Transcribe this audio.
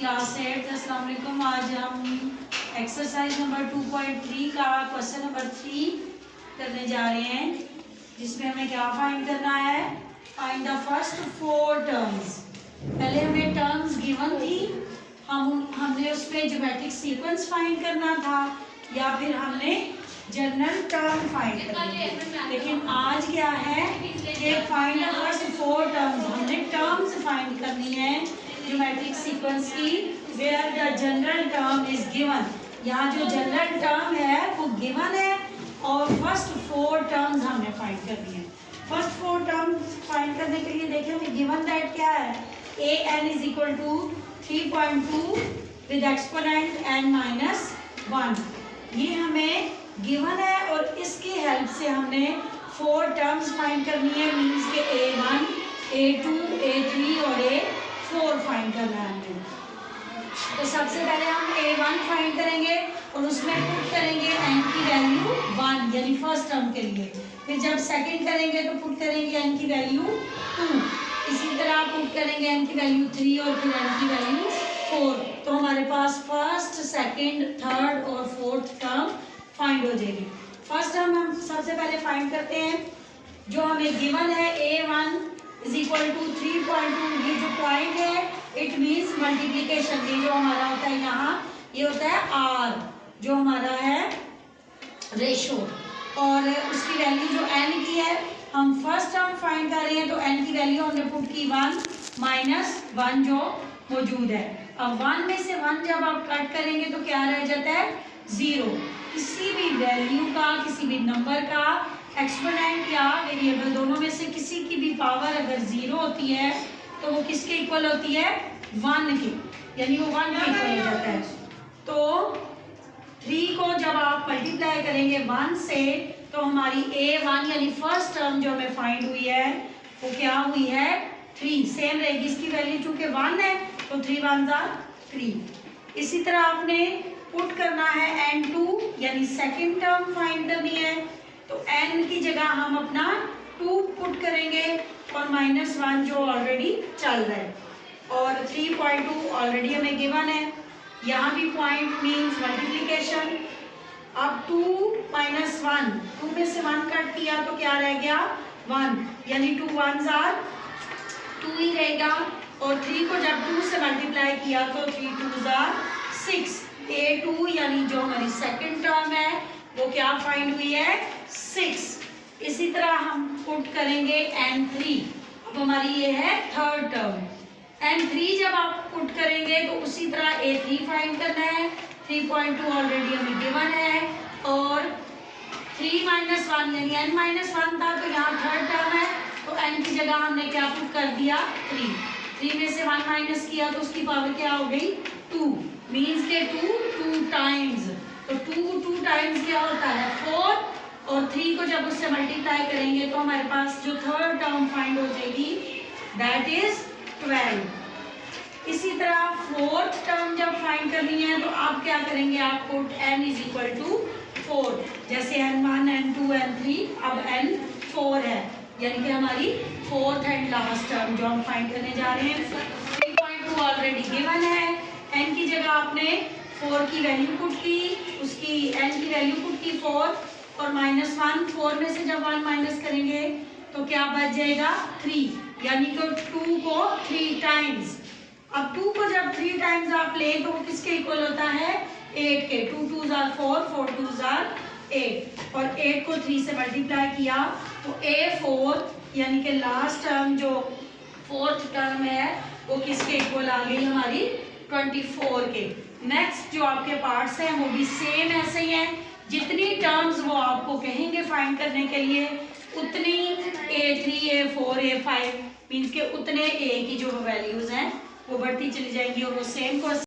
Class 8। अस्सलाम वालेकुम। आज हम एक्सरसाइज नंबर 2.3 का क्वेश्चन नंबर 3 करने जा रहे हैं, जिसमें हमें क्या फाइंड करना है। Find the first 4 terms. पहले हमें टर्म्स गिवन थी, हमने उसमें ज्योमेट्रिक सीक्वेंस फाइंड करना था या फिर हमने जनरल टर्म फाइंड करनी है। लेकिन आज क्या है कि फाइंड द फर्स्ट 4 टर्म्स। हमने टर्म्स फाइंड करनी है ज्योमेट्रिक सीक्वेंस की, where the general term is given. यहाँ जो जनरल टर्म है वो गिवन है और फर्स्ट 4 टर्म्स हमने फाइंड करनी है। फर्स्ट 4 टर्म्स फाइंड करने के लिए देखिए हमें गिवन दैट क्या है, A N is equal to 3.2 with exponent n minus 1। ये हमें गिवन है और इसकी हेल्प से हमने 4 टर्म्स फाइंड करनी है। मीन्स के A1, A2, A3 और A4 फाइंड करना है हमें। तो सबसे पहले हम A1 फाइंड करेंगे और उसमें पुट करेंगे n की वैल्यू 1 यानी फर्स्ट टर्म के लिए। फिर जब सेकंड करेंगे तो पुट करेंगे n की वैल्यू 2। इसी तरह पुट करेंगे n की वैल्यू 3 और फिर n की वैल्यू 4। तो हमारे पास फर्स्ट, सेकंड, थर्ड और फोर्थ टर्म फाइंड हो जाएगी। फर्स्ट हम सबसे पहले फाइंड करते हैं जो हमें गिवन है A1 इज इक्वल टू 3.2। ये जो पॉइंट है इट मीन्स मल्टीप्लीकेशन। ये जो हमारा होता है यहाँ ये होता है R, जो हमारा है रेशो, और उसकी वैल्यू जो n की है हम फर्स्ट टर्म फाइंड कर रहे हैं। तो n की वैल्यू हमने पुट की 1 माइनस 1 जो मौजूद है। अब 1 में से 1 जब आप कट करेंगे तो क्या रह जाता है 0। किसी भी वैल्यू का, किसी भी नंबर का एक्सपोनेंट या वेरिएबल दोनों में से किसी की भी पावर अगर 0 होती है तो वो किसके इक्वल होती है 1 की, यानी वो 1 के इक्वल हो जाता है। तो 3 को जब आप मल्टीप्लाई करेंगे 1 से तो हमारी A1 यानी फर्स्ट टर्म जो हमें फाइंड हुई है वो क्या हुई है 3। सेम रहेगी, इसकी वैल्यू चूंकि 1 है तो 3 1 3। इसी तरह आपने पुट करना है n2 यानी सेकंड टर्म फाइंड करनी है। तो n की जगह हम अपना 2 पुट करेंगे और माइनस 1 जो ऑलरेडी चल रहा है, और 3.2 ऑलरेडी हमें गिवन है। यहाँ भी पॉइंट मीन्स मल्टीप्लीकेशन। अब 2 माइनस 1, 2 में से 1 कट किया तो क्या रह गया 1, यानी 2 1 2 ही रहेगा। और 3 को जब 2 से मल्टीप्लाई किया तो 3 2 6। A2 यानी जो हमारी सेकंड टर्म है वो क्या फाइंड हुई है 6। इसी तरह हम पुट करेंगे n3। अब हमारी ये है थर्ड टर्म। n3 जब आप पुट करेंगे तो उसी तरह A3 फाइंड करना है। 3.2 ऑलरेडी हमें गिवन है और 3 माइनस 1 यानी n माइनस 1 था तो यहाँ थर्ड टर्म है तो n की जगह हमने क्या पुट कर दिया 3 में से 1 माइनस किया तो उसकी पावर क्या हो गई 2। मीन्स के 2 टाइम्स, तो 2 टाइम्स क्या होता है 4 और 3 को जब उससे मल्टीप्लाई करेंगे तो हमारे पास जो थर्ड टर्म फाइंड हो जाएगी दैट इज 12। इसी तरह फोर्थ टर्म जब फाइंड करनी है तो आप क्या करेंगे, आप put n is equal to 4। जैसे n1 n2 n3, अब n4 है, यानी कि हमारी फोर्थ एंड लास्ट टर्म जो हम फाइंड करने जा रहे हैं। 3.2 ऑलरेडी गिवन है, n की जगह आपने 4 की वैल्यू पुट की, उसकी n की वैल्यू पुट की 4 और माइनस 1। 4 में से जब 1 माइनस करेंगे तो क्या बच जाएगा 3, यानी कि 2 को 3 टाइम्स। अब 2 को जब 3 टाइम्स आप लें तो वो किसके इक्वल होता है 8 के। 2 2 4, 4 2 8 और 8 को 3 से मल्टीप्लाई किया तो A4 यानी कि लास्ट टर्म जो फोर्थ टर्म है वो किसके इक्वल आ गई हमारी 24 के। नेक्स्ट जो आपके पार्ट्स हैं वो भी सेम ऐसे ही हैं। जितनी टर्म्स वो आपको कहेंगे फाइंड करने के लिए उतनी A3 A4 A5 मीन्स के उतने A की जो वैल्यूज हैं वो बढ़ती चली जाएंगी और वो सेम को